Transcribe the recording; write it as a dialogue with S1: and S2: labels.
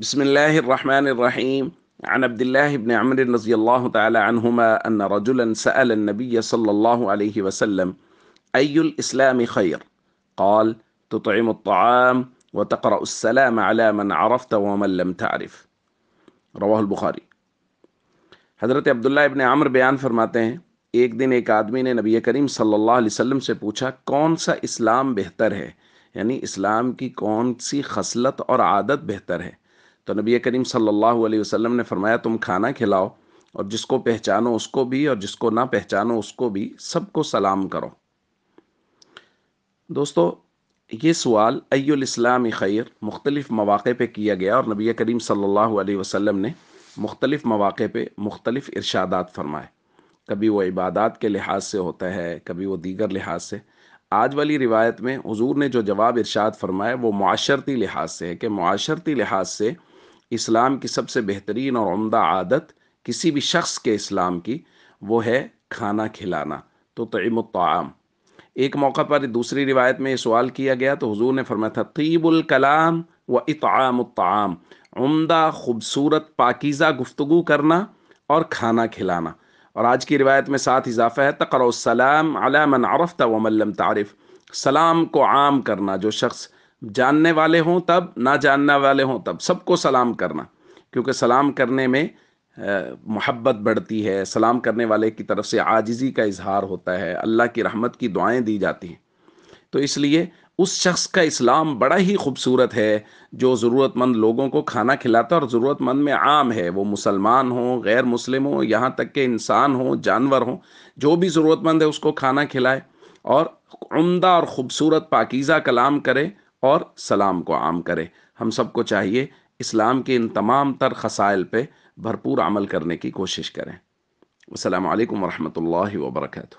S1: بسم الله الرحمن الرحيم. عن عبد الله بن عمرو رضي الله تعالى عنهما أن رجلا سأل النبي صلى الله عليه وسلم: أي الإسلام خير؟ قال: تطعم الطعام وتقرأ السلام على من عرفت ومن لم تعرف. رواہ البخاری۔ حضرت عبداللہ ابن عمر بیان فرماتے ہیں، ایک دن ایک آدمی نے نبی کریم صلی اللہ علیہ وسلم سے پوچھا کون سا اسلام بہتر ہے، یعنی اسلام کی کون سی خصلت اور عادت بہتر ہے؟ تو نبی کریم صلی اللہ علیہ وسلم نے فرمایا، تم کھانا کھلاؤ اور جس کو پہچانو اس کو بھی اور جس کو نہ پہچانو اس کو بھی، سب کو سلام کرو۔ دوستو، یہ سوال ای الاسلام خیر مختلف مواقع پہ کیا گیا اور نبی کریم صلی اللہ علیہ وسلم نے مختلف مواقع پہ مختلف ارشادات فرمائے۔ کبھی وہ عبادات کے لحاظ سے ہوتا ہے، کبھی وہ دیگر لحاظ سے۔ آج والی روایت میں حضور نے جو جواب ارشاد فرمایا وہ معاشرتی لحاظ سے ہے کہ معاشرتی لحاظ سے اسلام کی سب سے بہترین اور عمدہ عادت کسی بھی شخص کے اسلام کی وہ ہے کھانا کھلانا، تو طعم الطعام۔ ایک موقع پر دوسری روایت میں یہ سوال کیا گیا تو حضور نے فرمایا تھا، طیب الکلام و اطعام الطعام، عمدہ خوبصورت پاکیزہ گفتگو کرنا اور کھانا کھلانا۔ اور آج کی روایت میں ساتھ اضافہ ہے، تقرأ السلام علی من عرفت ومن لم تعرف، سلام کو عام کرنا، جو شخص جاننے والے ہوں تب، نہ جاننے والے ہوں تب، سب کو سلام کرنا، کیونکہ سلام کرنے میں محبت بڑھتی ہے، سلام کرنے والے کی طرف سے عاجزی کا اظہار ہوتا ہے، اللہ کی رحمت کی دعائیں دی جاتی ہیں۔ تو اس لیے اس شخص کا اسلام بڑا ہی خوبصورت ہے جو ضرورت مند لوگوں کو کھانا کھلاتا ہے، اور ضرورت مند میں عام ہے، وہ مسلمان ہوں، غیر مسلم ہوں، یہاں تک کہ انسان ہوں، جانور ہوں، جو بھی ضرورت مند ہے اس کو کھانا کھلائے اور عمدہ اور خوبصورت پاکیزہ کلام کرے اور سلام کو عام کرے۔ ہم سب کو چاہیے اسلام کے ان تمام تر خصائل پہ بھرپور عمل کرنے کی کوشش کریں۔ السلام علیکم ورحمۃ اللہ وبرکاتہ۔